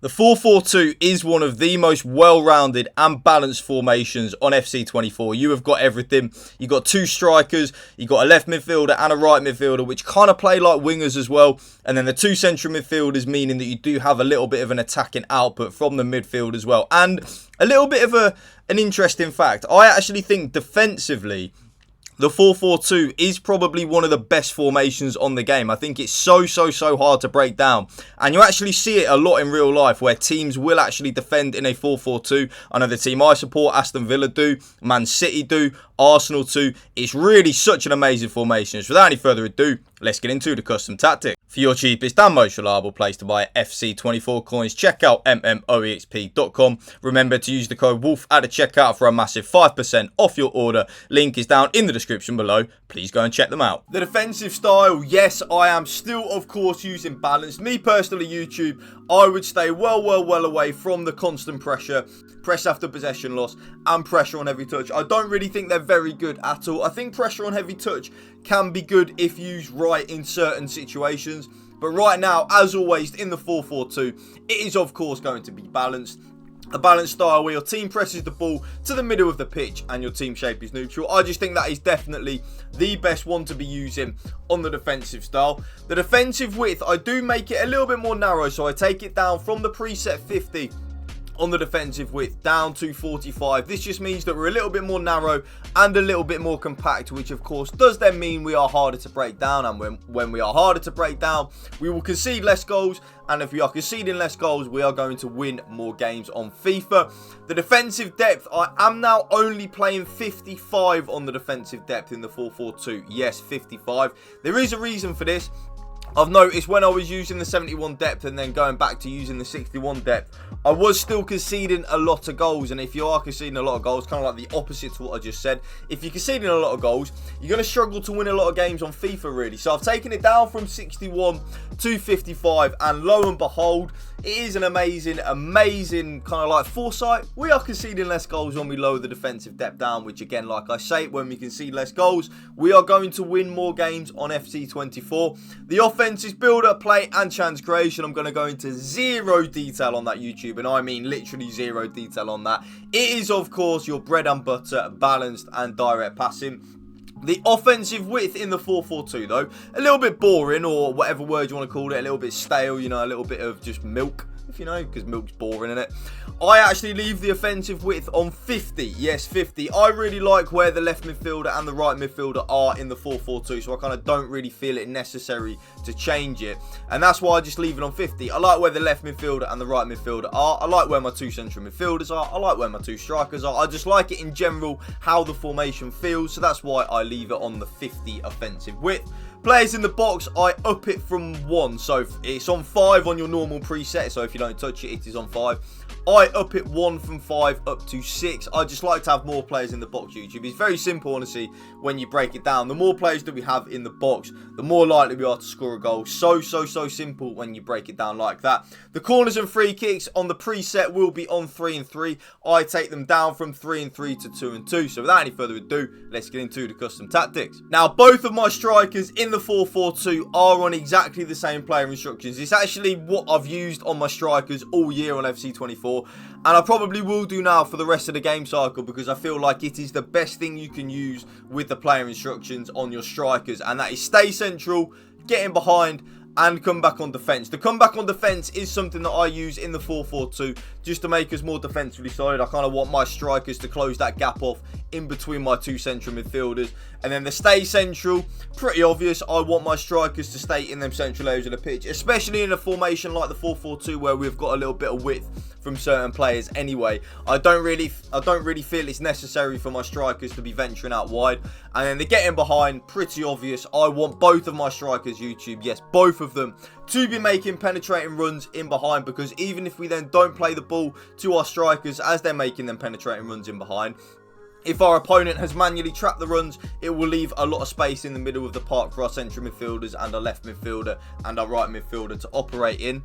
The 4-4-2 is one of the most well-rounded and balanced formations on FC24. You have got everything. You've got two strikers, you've got a left midfielder and a right midfielder, which kind of play like wingers as well. And then the two central midfielders, meaning that you do have a little bit of an attacking output from the midfield as well. And a little bit of an interesting fact, I actually think defensively, the 4-4-2 is probably one of the best formations on the game. I think it's so hard to break down. And you actually see it a lot in real life where teams will actually defend in a 4-4-2. I know the team I support, Aston Villa do, Man City do, Arsenal too. It's really such an amazing formation. So without any further ado, let's get into the custom tactic. For your cheapest and most reliable place to buy FC24 coins, check out mmoexp.com. Remember to use the code WOLF at the checkout for a massive 5% off your order. Link is down in the description below. Please go and check them out. The defensive style, yes, I am still, of course, using balance. Me personally, YouTube, I would stay well away from the constant pressure, press after possession loss, and pressure on heavy touch. I don't really think they're very good at all. I think pressure on heavy touch can be good if used right in certain situations. But right now, as always, in the 4-4-2, it is, of course, going to be balanced. A balanced style where your team presses the ball to the middle of the pitch and your team shape is neutral. I just think that is definitely the best one to be using on the defensive style. The defensive width, I do make it a little bit more narrow, so I take it down from the preset 50 on the defensive width down to 45. This just means that we're a little bit more narrow and a little bit more compact, which of course does then mean we are harder to break down. And when we are harder to break down, we will concede less goals. And if we are conceding less goals, we are going to win more games on FIFA. The defensive depth, I am now only playing 55 on the defensive depth in the 4-4-2. Yes, 55. There is a reason for this. I've noticed when I was using the 71 depth and then going back to using the 61 depth, I was still conceding a lot of goals. And if you are conceding a lot of goals, kind of like the opposite to what I just said, if you're conceding a lot of goals, you're going to struggle to win a lot of games on FIFA, really. So I've taken it down from 61 to 55, and lo and behold, it is an amazing kind of like foresight. We are conceding less goals when we lower the defensive depth down, which again, like I say, when we concede less goals, we are going to win more games on FC24. The offense is build-up, play, and chance creation. I'm going to go into zero detail on that, YouTube, and I mean literally zero detail on that. It is, of course, your bread and butter, balanced and direct passing. The offensive width in the 4-4-2, though, a little bit boring, or whatever word you want to call it, a little bit stale, you know, a little bit of just milk, if you know, because milk's boring, innit? I actually leave the offensive width on 50. Yes, 50. I really like where the left midfielder and the right midfielder are in the 4-4-2, so I kind of don't really feel it necessary to change it. And that's why I just leave it on 50. I like where the left midfielder and the right midfielder are. I like where my two central midfielders are. I like where my two strikers are. I just like it in general, how the formation feels, so that's why I leave it on the 50 offensive width. Players in the box, I up it from 1. So it's on 5 on your normal preset. So if you don't touch it, it is on 5. I up it 1 from 5 up to 6. I just like to have more players in the box, YouTube. It's very simple, honestly, when you break it down. The more players that we have in the box, the more likely we are to score a goal. So simple when you break it down like that. The corners and free kicks on the preset will be on 3 and 3. I take them down from 3 and 3 to 2 and 2. So without any further ado, let's get into the custom tactics. Now, both of my strikers in the 4-4-2 are on exactly the same player instructions. It's actually what I've used on my strikers all year on FC24, and I probably will do now for the rest of the game cycle, because I feel like it is the best thing you can use with the player instructions on your strikers, and that is stay central, get in behind, and come back on defence. The comeback on defence is something that I use in the 4-4-2 just to make us more defensively solid. I kind of want my strikers to close that gap off in between my two central midfielders. And then the stay central, pretty obvious. I want my strikers to stay in them central areas of the pitch, especially in a formation like the 4-4-2 where we've got a little bit of width from certain players anyway. I don't really feel it's necessary for my strikers to be venturing out wide. And then the getting behind, pretty obvious. I want both of my strikers, YouTube, yes, both of them, to be making penetrating runs in behind, because even if we then don't play the ball to our strikers as they're making them penetrating runs in behind, if our opponent has manually trapped the runs, it will leave a lot of space in the middle of the park for our central midfielders and our left midfielder and our right midfielder to operate in.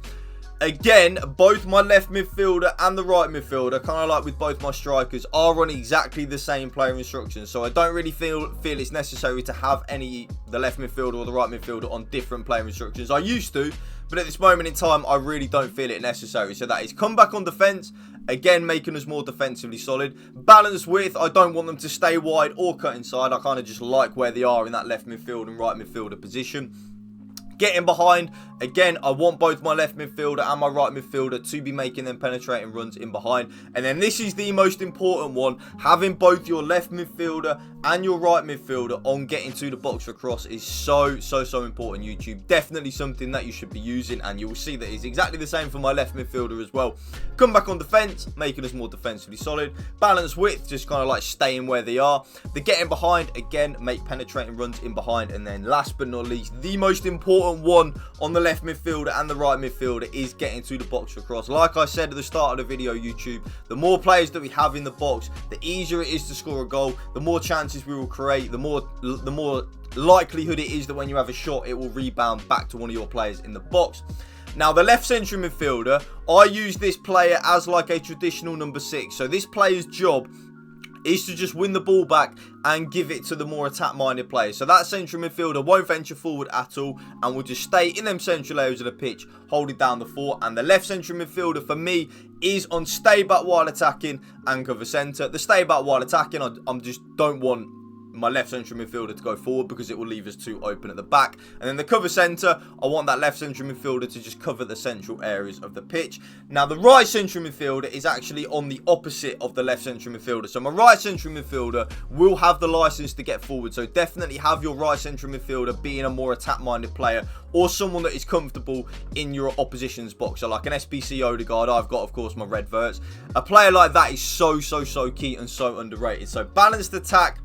Again, both my left midfielder and the right midfielder, kind of like with both my strikers, are on exactly the same player instructions. So I don't really feel it's necessary to have the left midfielder or the right midfielder on different player instructions. I used to, but at this moment in time, I really don't feel it necessary. So that is come back on defence, again, making us more defensively solid. Balance width, I don't want them to stay wide or cut inside. I kind of just like where they are in that left midfield and right midfielder position. Getting behind, again, I want both my left midfielder and my right midfielder to be making them penetrating runs in behind. And then this is the most important one. Having both your left midfielder and your right midfielder on getting to the box for cross is so important, YouTube. Definitely something that you should be using, and you will see that it's exactly the same for my left midfielder as well. Come back on defence, making us more defensively solid. Balance width, just kind of like staying where they are. The getting behind, again, make penetrating runs in behind. And then last but not least, the most important one on the left midfielder and the right midfielder is getting to the box for cross. Like I said at the start of the video, YouTube, the more players that we have in the box, the easier it is to score a goal, the more chances we will create, the more likelihood it is that when you have a shot, it will rebound back to one of your players in the box. Now, the left central midfielder, I use this player as like a traditional number 6. So this player's job is to just win the ball back and give it to the more attack-minded players. So that central midfielder won't venture forward at all and will just stay in them central areas of the pitch, holding down the fort. And the left central midfielder, for me, is on stay back while attacking and cover centre. The stay back while attacking, I just don't want my left central midfielder to go forward because it will leave us too open at the back. And then the cover centre, I want that left central midfielder to just cover the central areas of the pitch. Now, the right central midfielder is actually on the opposite of the left central midfielder. So my right central midfielder will have the licence to get forward. So definitely have your right central midfielder being a more attack-minded player or someone that is comfortable in your opposition's box. So like an SBC Odegaard, I've got, of course, my red verts. A player like that is so key and so underrated. So balanced attack,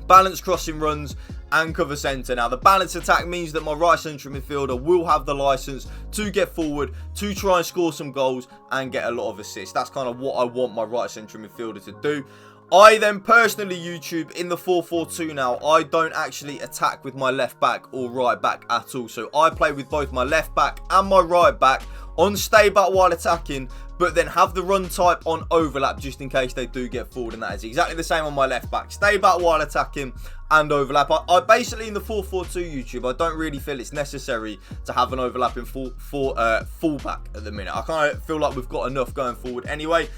balanced crossing runs and cover centre. Now, the balanced attack means that my right central midfielder will have the licence to get forward, to try and score some goals and get a lot of assists. That's kind of what I want my right central midfielder to do. I then personally, YouTube, in the 4-4-2 now, I don't actually attack with my left back or right back at all. So I play with both my left back and my right back on stay back while attacking, but then have the run type on overlap just in case they do get forward. And that is exactly the same on my left back. Stay back while attacking and overlap. I basically, in the 4-4-2, YouTube, I don't really feel it's necessary to have an overlapping fullback at the minute. I kind of feel like we've got enough going forward anyway.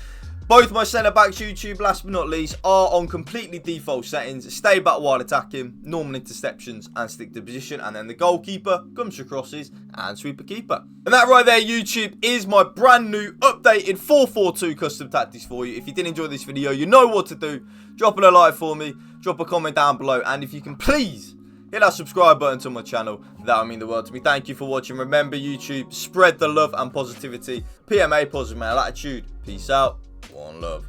Both my centre-backs, YouTube, last but not least, are on completely default settings. Stay back while attacking, normal interceptions, and stick to position. And then the goalkeeper comes for crosses and sweeper keeper. And that right there, YouTube, is my brand new updated 4-4-2 custom tactics for you. If you did enjoy this video, you know what to do. Drop a like for me, drop a comment down below, and if you can please hit that subscribe button to my channel, that would mean the world to me. Thank you for watching. Remember, YouTube, spread the love and positivity. PMA, positive male attitude. Peace out. One love.